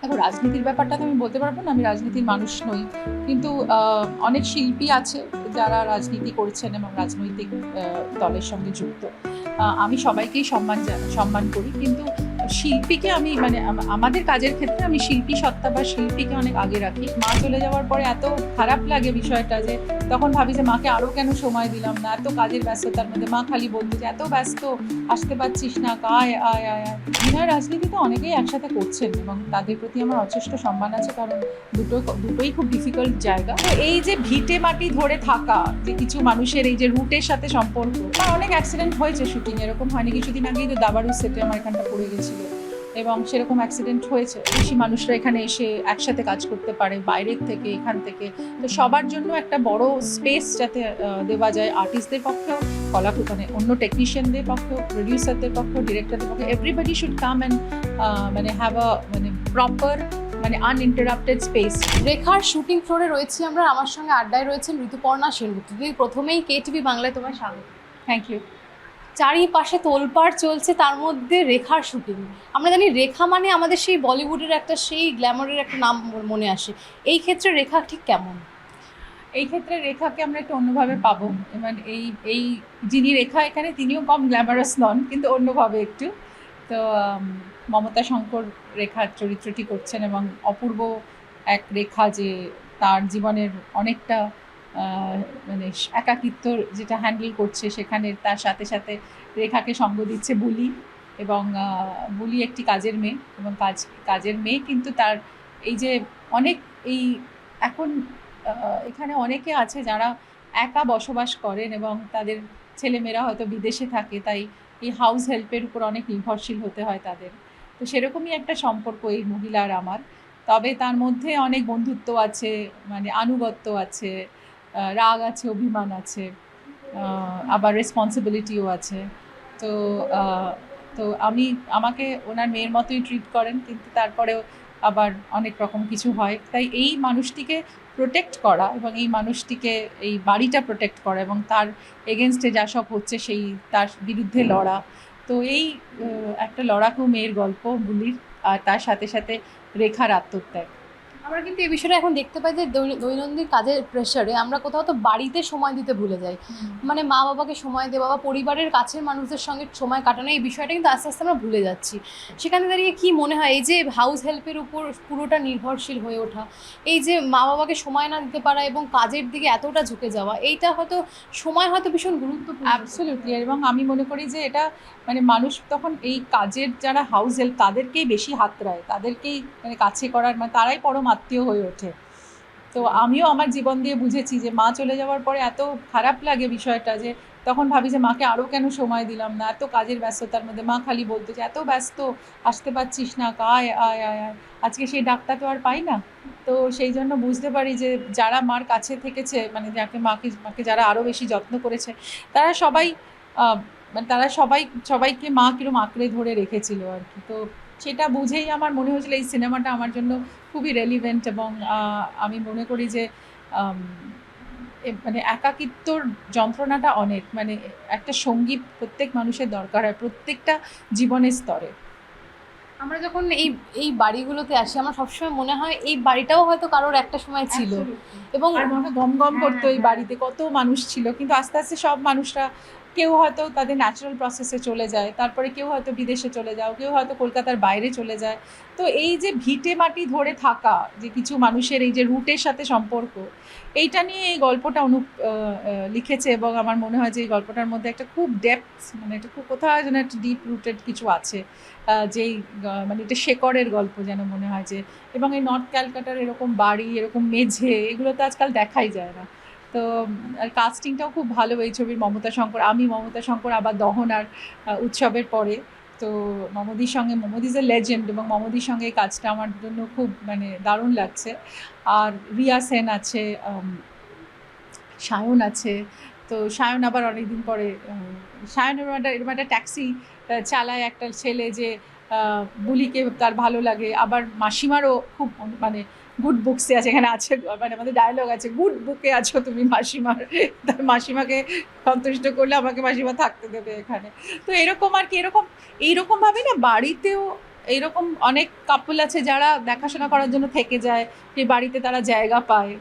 দেখো, রাজনীতির ব্যাপারটা তো আমি বলতে পারবো না, আমি রাজনীতির মানুষ নই। কিন্তু অনেক শিল্পী আছে যারা রাজনীতি করেছেন এবং রাজনৈতিক দলের সঙ্গে যুক্ত। আমি সবাইকেই সম্মান করি, কিন্তু শিল্পীকে আমি মানে আমাদের কাজের ক্ষেত্রে আমি শিল্পী সত্তা বা শিল্পীকে অনেক আগে রাখি। মা চলে যাওয়ার পরে এত খারাপ লাগে বিষয়টা, যে তখন ভাবি যে মাকে আরও কেন সময় দিলাম না, এত কাজের ব্যস্ততার মধ্যে মা খালি বলতো যে এত ব্যস্ত, আসতে পারছিস না, আয় আয় আয় আয়। বিনয় রাজনীতি তো অনেকেই একসাথে করছেন এবং তাদের প্রতি আমার যথেষ্ট সম্মান আছে, কারণ দুটোই খুব ডিফিকাল্ট জায়গা। তো এই যে ভিটে মাটি ধরে থাকা, যে কিছু মানুষের এই যে রুটের সাথে সম্পর্ক, আর অনেক অ্যাক্সিডেন্ট হয়েছে শুটিং, এরকম হয়নি কিছুদিন আগেই তো দাবারু সেটে আমার এখানটা পড়ে গেছিলো, এবং সেরকম অ্যাক্সিডেন্ট হয়েছে। বেশি মানুষরা এখানে এসে একসাথে কাজ করতে পারে বাইরের থেকে এখান থেকে। তো সবার জন্য একটা বড় স্পেস যাতে দেওয়া যায়, আর্টিস্টদের পক্ষেও, মানে অন্য টেকনিশিয়ানদের পক্ষেও, প্রডিউসারদের পক্ষেও, ডিরেক্টরদের পক্ষে, এভরিবডি শুড কাম অ্যান্ড মানে হ্যাভ আ মানে প্রপার মানে আনইন্টারাপ্টেড স্পেস। রেখার শুটিং ফ্লোরে রয়েছি আমরা, আমার সঙ্গে আড্ডায় রয়েছেন ঋতুপর্ণা সেনগুপ্ত। দিদি, প্রথমেই KTV বাংলায় তোমায় স্বাগত। Thank you. চারিপাশে তোলপাড় চলছে, তার মধ্যে রেখার শুটিং। আমরা জানি রেখা মানে আমাদের সেই বলিউডের একটা সেই গ্ল্যামারের একটা নাম মনে আসে। এই ক্ষেত্রে রেখা ঠিক কেমন? এই ক্ষেত্রে রেখাকে আমরা একটু অন্যভাবে পাবো, এবং এই এই যিনি রেখা এখানে তিনিও কম গ্ল্যামারাস নন, কিন্তু অন্যভাবে একটু। তো মমতা শঙ্কর রেখার চরিত্রটি করছেন, এবং অপূর্ব এক রেখা, যে তার জীবনের অনেকটা মানে একাকিত্ব যেটা হ্যান্ডেল করছে, সেখানে তার সাথে সাথে রেখাকে সঙ্গ দিচ্ছে বুলি। এবং বুলি একটি কাজের মেয়ে, এবং কাজের মেয়ে, কিন্তু তার এই যে অনেক এই এখন এখানে অনেকে আছে যারা একা বসবাস করেন এবং তাদের ছেলেমেয়েরা হয়তো বিদেশে থাকে, তাই এই হাউস হেল্পের উপর অনেক নির্ভরশীল হতে হয় তাদের। তো সেরকমই একটা সম্পর্ক এই মহিলা আর আমার। তবে তার মধ্যে অনেক বন্ধুত্ব আছে, মানে আনুগত্য আছে, রাগ আছে, অভিমান আছে, আবার রেসপন্সিবিলিটিও আছে। তো তো আমাকে ওনার মেয়ের মতোই ট্রিট করেন, কিন্তু তারপরেও আবার অনেক রকম কিছু হয়। তাই এই মানুষটিকে প্রোটেক্ট করা, এবং এই মানুষটিকে, এই বাড়িটা প্রোটেক্ট করা, এবং তার এগেনস্টে যা সব হচ্ছে সেই তার বিরুদ্ধে লড়া। তো এই একটা লড়াকু মেয়ের গল্প বুলির, আর তার সাথে সাথে রেখার আত্মত্যাগ। আমরা কিন্তু এই বিষয়টা এখন দেখতে পাই যে দৈনন্দিন কাজের প্রেশারে আমরা কোথাও তো বাড়িতে সময় দিতে ভুলে যাই। মানে মা বাবাকে সময় দেওয়া বা পরিবারের কাছের মানুষদের সঙ্গে সময় কাটানো, এই বিষয়টা কিন্তু আস্তে আস্তে আমরা ভুলে যাচ্ছি। সেখানে দাঁড়িয়ে কি মনে হয়, এই যে হাউস হেল্পের উপর পুরোটা নির্ভরশীল হয়ে ওঠা, এই যে মা বাবাকে সময় না দিতে পারা এবং কাজের দিকে এতটা ঝুঁকে যাওয়া, এইটা হয়তো সময় হয়তো ভীষণ গুরুত্বপূর্ণ। অ্যাবসলিউটলি। এবং আমি মনে করি যে এটা মানে মানুষ তখন এই কাজের যারা হাউস হেল্প তাদেরকেই বেশি হাতড়ায়, তাদেরকেই মানে কাছে করার, মানে তারাই পরম আত্মীয় হয়ে ওঠে। তো আমিও আমার জীবন দিয়ে বুঝেছি যে মা চলে যাওয়ার পরে এত খারাপ লাগে বিষয়টা, যে তখন ভাবি যে মাকে আরও কেন সময় দিলাম না, এত কাজের ব্যস্ততার মধ্যে মা খালি বলতো যে এত ব্যস্ত, আসতে পারছিস না, আয় আয় আয় আয়। আজকে সেই ডাকটা তো আর পাই না। তো সেই জন্য বুঝতে পারি যে যারা মার কাছে থেকেছে, মানে যাকে মাকে যারা আরও বেশি যত্ন করেছে, তারা সবাই মানে তারা সবাইকে মা কিরম আঁকড়ে ধরে রেখেছিল আর কি। তো সেটা বুঝেই আমার মনে হয়েছিল এই সিনেমাটা আমার জন্য খুবই রেলিভেন্ট। এবং আমি মনে করি যে মানে একাকিত্বর যন্ত্রণাটা অনেক, মানে একটা সঙ্গী প্রত্যেক মানুষের দরকার হয়, প্রত্যেকটা জীবনের স্তরে। আমরা যখন এই এই বাড়িগুলোতে আসি, আমার সবসময় মনে হয় এই বাড়িটাও হয়তো কারোর একটা সময় ছিল। এবং আর মনে গম গম করতো এই বাড়িতে, কত মানুষ ছিল, কিন্তু আস্তে আস্তে সব মানুষরা, কেউ হয়তো তাদের ন্যাচারাল প্রসেসে চলে যায়, তারপরে কেউ হয়তো বিদেশে চলে যাও, কেউ হয়তো কলকাতার বাইরে চলে যায়। তো এই যে ভিটে মাটি ধরে থাকা, যে কিছু মানুষের এই যে রুটের সাথে সম্পর্ক, এইটা নিয়ে এই গল্পটা লিখেছে। এবং আমার মনে হয় যে এই গল্পটার মধ্যে একটা খুব ডেপথ, মানে একটা খুব কোথাও যেন একটা ডিপ রুটেড কিছু আছে, যেই মানে এটা শেকড়ের গল্প যেন মনে হয় যে। এবং এই নর্থ ক্যালকাটার এরকম বাড়ি, এরকম মেঝে, এগুলো তো আজকাল দেখাই যায় না। তো আর কাস্টিংটাও খুব ভালো এই ছবির। মমতা শঙ্কর আবার দহন আর উৎসবের পরে। তো মমদি ইজ এ লেজেন্ড, এবং মমদির সঙ্গে এই কাজটা আমার জন্য খুব মানে দারুণ লাগছে। আর রিয়া সেন আছে, সায়ন আছে। তো সায়ন আবার অনেকদিন পরে, সায়নের এরকম একটা ট্যাক্সি চালায় একটা ছেলে, যে বুলিকে তার ভালো লাগে। আবার মাসিমারও খুব মানে গুড বুকসে আছে, এখানে আছে, মানে আমাদের ডায়লগ আছে, গুড বুকে আছো তুমি মাসিমার। তার মাসিমাকে সন্তুষ্ট করলে আমাকে মাসিমা থাকতে দেবে এখানে। তো এরকম আর কি, এইরকমভাবে না বাড়িতেও এইরকম অনেক কাপল আছে যারা দেখাশোনা করার জন্য থেকে যায়, সেই বাড়িতে তারা জায়গা পায়।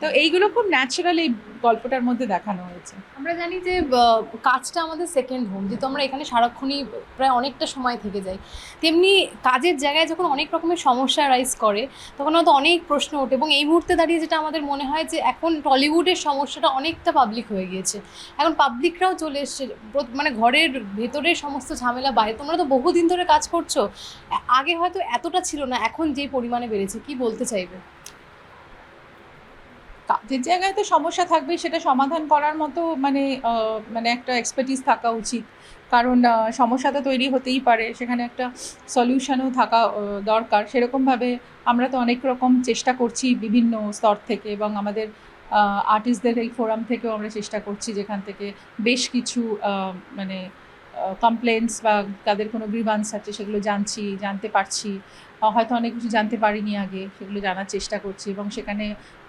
তো এইগুলো খুব ন্যাচারাল এই গল্পটার মধ্যে দেখানো হয়েছে। আমরা জানি যে কাজটা আমাদের সেকেন্ড হোম, যেহেতু আমরা এখানে সারাক্ষণই প্রায় অনেকটা সময় থেকে যাই, তেমনি কাজের জায়গায় যখন অনেক রকমের সমস্যা রাইজ করে তখন হয়তো অনেক প্রশ্ন ওঠে, এবং এই মুহূর্তে দাঁড়িয়ে যেটা আমাদের মনে হয় যে এখন টলিউডের সমস্যাটা অনেকটা পাবলিক হয়ে গিয়েছে। এখন পাবলিকরাও চলে এসছে, মানে ঘরের ভেতরের সমস্ত ঝামেলা বাইরে। তোমরা তো বহুদিন ধরে কাজ করছো, আগে হয়তো এতটা ছিল না, এখন যে পরিমাণে বেড়েছে, কি বলতে চাইবে? কাজের জায়গায় তো সমস্যা থাকবেই, সেটা সমাধান করার মতো মানে একটা এক্সপার্টিস থাকা উচিত। কারণ সমস্যা তো তৈরি হতেই পারে, সেখানে একটা সলিউশনও থাকা দরকার। সেরকমভাবে আমরা তো অনেক রকম চেষ্টা করছি বিভিন্ন স্তর থেকে, এবং আমাদের আর্টিস্টদের এই ফোরাম থেকেও আমরা চেষ্টা করছি, যেখান থেকে বেশ কিছু মানে কমপ্লেন্টস বা তাদের কোনো গ্রিভান্স আছে সেগুলো জানতে পারছি। হয়তো অনেক কিছু জানতে পারিনি আগে, সেগুলো জানার চেষ্টা করছি এবং সেখানে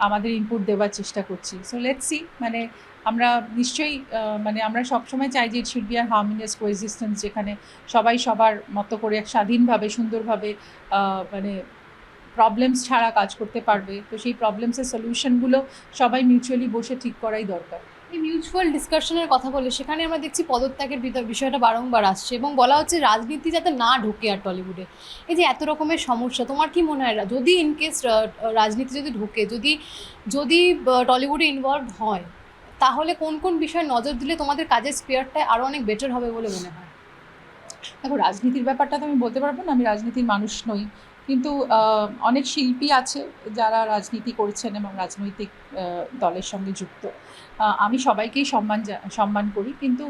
আমাদের ইনপুট দেওয়ার চেষ্টা করছি। সো লেটস সি, মানে আমরা নিশ্চয়ই মানে আমরা সবসময় চাই যে ইট শুড বি আর হারমোনিয়াস কোএক্সিস্টেন্স, যেখানে সবাই সবার মতো করে এক স্বাধীনভাবে সুন্দরভাবে মানে প্রবলেমস ছাড়া কাজ করতে পারবে। তো সেই প্রবলেমসের সলিউশনগুলো সবাই মিউচুয়ালি বসে ঠিক করাই দরকার। এই মিউচুয়াল ডিসকাশনের কথা বলে সেখানে আমরা দেখছি পদত্যাগের বিষয়টা বারংবার আসছে, এবং বলা হচ্ছে রাজনীতি যাতে না ঢোকে আর টলিউডে। এই যে এত রকমের সমস্যা, তোমার কি মনে হয় যদি ইনকেস রাজনীতি যদি ঢোকে, যদি টলিউডে ইনভলভ হয়, তাহলে কোন কোন বিষয়ে নজর দিলে তোমাদের কাজের স্পেয়ারটা আরও অনেক বেটার হবে বলে মনে হয়? দেখো, রাজনীতির ব্যাপারটা তো আমি বলতে পারবো না, আমি রাজনীতির মানুষ নই। কিন্তু অনেক শিল্পী আছে যারা রাজনীতি করছেন এবং রাজনৈতিক দলের সঙ্গে যুক্ত। আমি সবাইকেই সম্মান করি, কিন্তু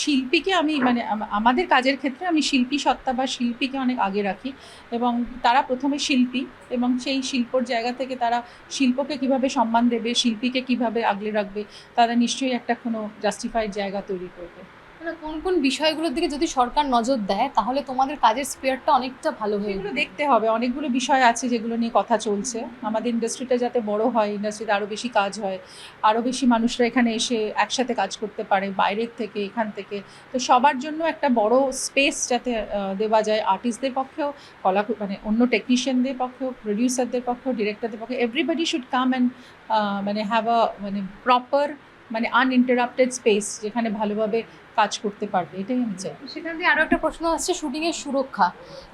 শিল্পীকে আমি মানে আমাদের কাজের ক্ষেত্রে আমি শিল্পী সত্তা বা শিল্পীকে অনেক আগে রাখি। এবং তারা প্রথমে শিল্পী, এবং সেই শিল্পর জায়গা থেকে তারা শিল্পকে কিভাবে সম্মান দেবে, শিল্পীকে কিভাবে আগলে রাখবে, তারা নিশ্চয়ই একটা কোনো জাস্টিফাইড জায়গা তৈরি করবে। মানে কোন কোন বিষয়গুলোর দিকে যদি সরকার নজর দেয় তাহলে তোমাদের কাজের স্পেয়ারটা অনেকটা ভালো হয়ে এগুলো যাবে? দেখতে হবে, অনেকগুলো বিষয় আছে যেগুলো নিয়ে কথা চলছে। আমাদের ইন্ডাস্ট্রিটা যাতে বড় হয়, ইন্ডাস্ট্রিতে আরও বেশি কাজ হয়, আরও বেশি মানুষরা এখানে এসে একসাথে কাজ করতে পারে, বাইরের থেকে এখান থেকে। তো সবার জন্য একটা বড় স্পেস যাতে দেওয়া যায়, আর্টিস্টদের পক্ষেও, মানে অন্য টেকনিশিয়ানদের পক্ষেও, প্রডিউসারদের পক্ষেও, ডিরেক্টরদের পক্ষে, এভরিবডি শুড কাম অ্যান্ড মানে হ্যাভ আ মানে প্রপার মানে আনইন্টারাপ্টেড স্পেস, যেখানে ভালোভাবে কাজ করতে পারবে, এটাই আমি চাই। সেখান থেকে আরও একটা প্রশ্ন আসছে শুটিংয়ের সুরক্ষা।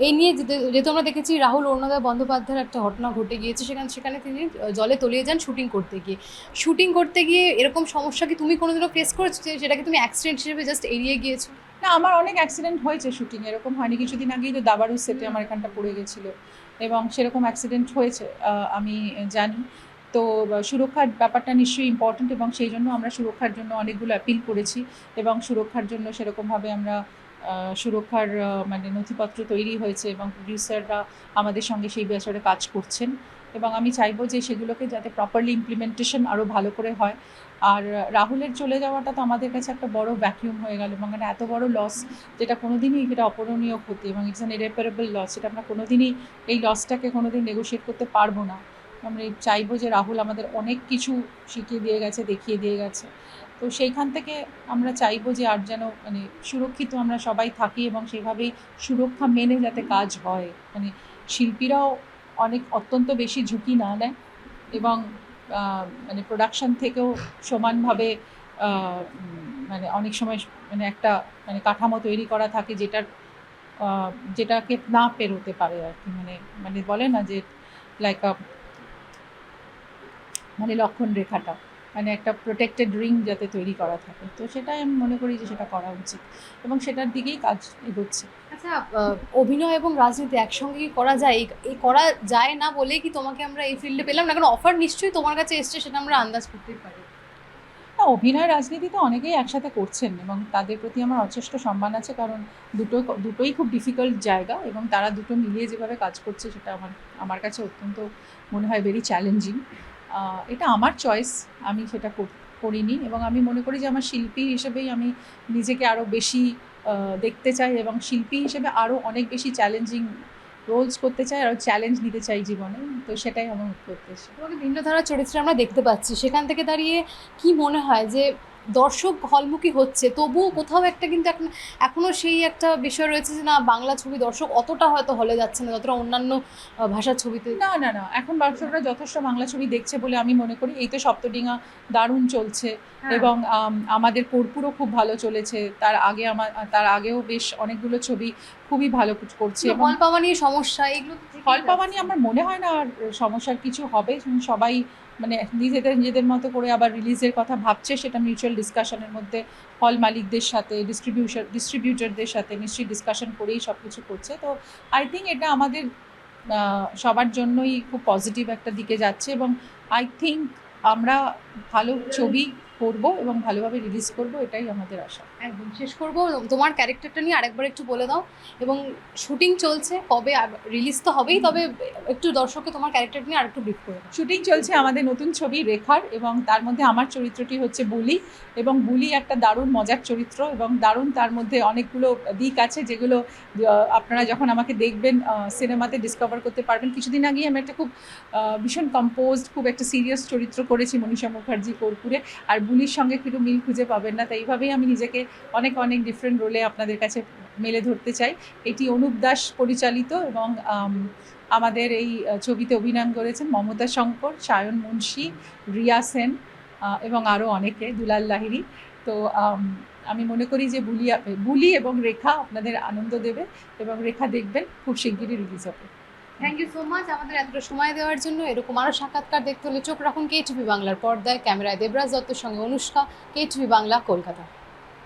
এই নিয়ে যেহেতু আমরা দেখেছি রাহুল অরুণোদয় বন্দ্যোপাধ্যায়ের একটা ঘটনা ঘটে গিয়েছে, সেখানে তিনি জলে তলিয়ে যান শুটিং করতে গিয়ে এরকম সমস্যা কি তুমি কোনোদিনও ফেস করেছো, যে সেটাকে তুমি অ্যাক্সিডেন্ট হিসেবে জাস্ট এড়িয়ে গিয়েছো? না, আমার অনেক অ্যাক্সিডেন্ট হয়েছে শুটিং, এরকম হয়নি। কিছুদিন আগেই তো দাবারু সেটে আমার এখানটা পড়ে গেছিলো, এবং সেরকম অ্যাক্সিডেন্ট হয়েছে, আমি জানি। তো সুরক্ষার ব্যাপারটা নিশ্চয়ই ইম্পর্ট্যান্ট, এবং সেই জন্য আমরা সুরক্ষার জন্য অনেকগুলো অ্যাপিল করেছি, এবং সুরক্ষার জন্য সেরকমভাবে আমরা সুরক্ষার মানে নথিপত্র তৈরি হয়েছে, এবং প্রডিউসাররা আমাদের সঙ্গে সেই বিষয়ে কাজ করছেন, এবং আমি চাইবো যে সেগুলোকে যাতে প্রপারলি ইমপ্লিমেন্টেশন আরও ভালো করে হয়। আর রাহুলের চলে যাওয়াটা তো আমাদের কাছে একটা বড় ভ্যাকিউম হয়ে গেল, এবং এত বড় লস, যেটা কোনোদিনই এটা অপূরণীয় ক্ষতি, এবং ইটস অ্যান ইরেপারেবল লস, এটা আমরা কোনোদিনই এই লসটাকে কোনোদিন নেগোশিয়েট করতে পারবো না। আমরা চাইবো যে রাহুল আমাদের অনেক কিছু শিখিয়ে দিয়ে গেছে, দেখিয়ে দিয়ে গেছে। তো সেইখান থেকে আমরা চাইবো যে আর যেন মানে সুরক্ষিত আমরা সবাই থাকি, এবং সেভাবেই সুরক্ষা মেনে যাতে কাজ হয়, মানে শিল্পীরাও অত্যন্ত বেশি ঝুঁকি না নেয়, এবং মানে প্রোডাকশন থেকেও সমানভাবে মানে অনেক সময় মানে একটা মানে কাঠামো তৈরি করা থাকে যেটাকে না পেরোতে পারে আর কি, মানে বলে না যে লাইক মানে লক্ষণ রেখাটা, মানে একটা প্রোটেক্টেড রিং যাতে তৈরি করা থাকে। তো সেটাই আমি মনে করি যে সেটা করা উচিত, এবং সেটার দিকেই কাজ এগোচ্ছে। আচ্ছা, অভিনয় এবং রাজনীতি একসঙ্গে কি করা যায়? এই করা যায় না বলেই কি তোমাকে আমরা এই ফিল্ডে পেলাম না? কারণ অফার নিশ্চয়ই তোমার কাছে এসছে, সেটা আমরা আন্দাজ করতেই পারি। না, অভিনয় রাজনীতি তো অনেকেই একসাথে করছেন, এবং তাদের প্রতি আমার যথেষ্ট সম্মান আছে, কারণ দুটোই খুব ডিফিকাল্ট জায়গা, এবং তারা দুটো মিলিয়ে যেভাবে কাজ করছে সেটা আমার কাছে অত্যন্ত মনে হয় ভেরি চ্যালেঞ্জিং। এটা আমার চয়েস, আমি সেটা করিনি, এবং আমি মনে করি যে আমার শিল্পী হিসেবেই আমি নিজেকে আরও বেশি দেখতে চাই, এবং শিল্পী হিসেবে আরও অনেক বেশি চ্যালেঞ্জিং রোলস করতে চাই, আরও চ্যালেঞ্জ নিতে চাই জীবনে। তো সেটাই আমার উদ্দেশ্য। তোমাকে ভিন্ন ধারার চরিত্রে আমরা দেখতে পাচ্ছি, সেখান থেকে দাঁড়িয়ে কি মনে হয় যে দর্শক হলমুখী হচ্ছে, তবুও কোথাও একটা কিন্তু এখনো সেই একটা বিষয় রয়েছে যে না, বাংলা ছবি দর্শক অতটা হয়তো হলে যাচ্ছে না যতটা অন্যান্য ভাষার ছবিতে। না না না, এখন দর্শকরা যথেষ্ট বাংলা ছবি দেখছে বলে আমি মনে করি। এই তো সপ্তডিঙা দারুণ চলছে, এবং আমাদের কর্পূরও খুব ভালো চলেছে। তার আগেও বেশ অনেকগুলো ছবি খুবই ভালো করছে, এবং হল পাওয়া নিয়ে সমস্যা, এগুলো তো থেকেই হল পাওয়া যাচ্ছে। নিয়ে আমার মনে হয় না আর সমস্যার কিছু হবে। সবাই মানে নিজেদের মতো করে আবার রিলিজের কথা ভাবছে, সেটা মিউচুয়াল ডিসকাশনের মধ্যে হল মালিকদের সাথে, ডিস্ট্রিবিউটরদের সাথে নিশ্চয়ই ডিসকাশন করেই সব কিছু করছে। তো আই থিঙ্ক এটা আমাদের সবার জন্যই খুব পজিটিভ একটা দিকে যাচ্ছে, এবং আই থিঙ্ক আমরা ভালো ছবি করব এবং ভালোভাবে রিলিজ করব, এটাই আমাদের আশা। একদম শেষ করবো, তোমার ক্যারেক্টারটা নিয়ে আরেকবার একটু বলে দাও, এবং শুটিং চলছে, কবে রিলিজ তো হবেই, তবে একটু দর্শককে তোমার ক্যারেক্টারটা নিয়ে আরেকটু ব্রিফ করে দাও। শুটিং চলছে আমাদের নতুন ছবি রেখার, এবং তার মধ্যে আমার চরিত্রটি হচ্ছে বুলি, এবং বুলি একটা দারুণ মজার চরিত্র, এবং দারুণ তার মধ্যে অনেকগুলো দিক আছে যেগুলো আপনারা যখন আমাকে দেখবেন সিনেমাতে ডিসকভার করতে পারবেন। কিছুদিন আগেই আমি একটা খুব ভীষণ কম্পোজড, খুব একটা সিরিয়াস চরিত্র করেছি মনীষা মুখার্জি কর্পূরে, আর বুলির সঙ্গে একটু মিল খুঁজে পাবেন না। তাই এইভাবেই আমি নিজেকে অনেক অনেক ডিফারেন্ট রোলে আপনাদের কাছে মেলে ধরতে চাই। এটি অনুপ দাস পরিচালিত, এবং আমাদের এই ছবিতে অভিনয় করেছেন মমতা শঙ্কর, সায়ন মুন্সি, রিয়া সেন, এবং আরও অনেকে, দুলাল লাহিড়ী। তো আমি মনে করি যে বুলি এবং রেখা আপনাদের আনন্দ দেবে, এবং রেখা দেখবেন খুব শিগগিরই রিলিজ হবে। থ্যাংক ইউ সো মাচ আমাদের এতটা সময় দেওয়ার জন্য। এরকম আরও সাক্ষাৎকার দেখতে হলে চোখ রাখুন KTV বাংলার পর্দায়। ক্যামেরায় দেবরাজ দত্তের সঙ্গে অনুষ্কা, KTV বাংলা, কলকাতা।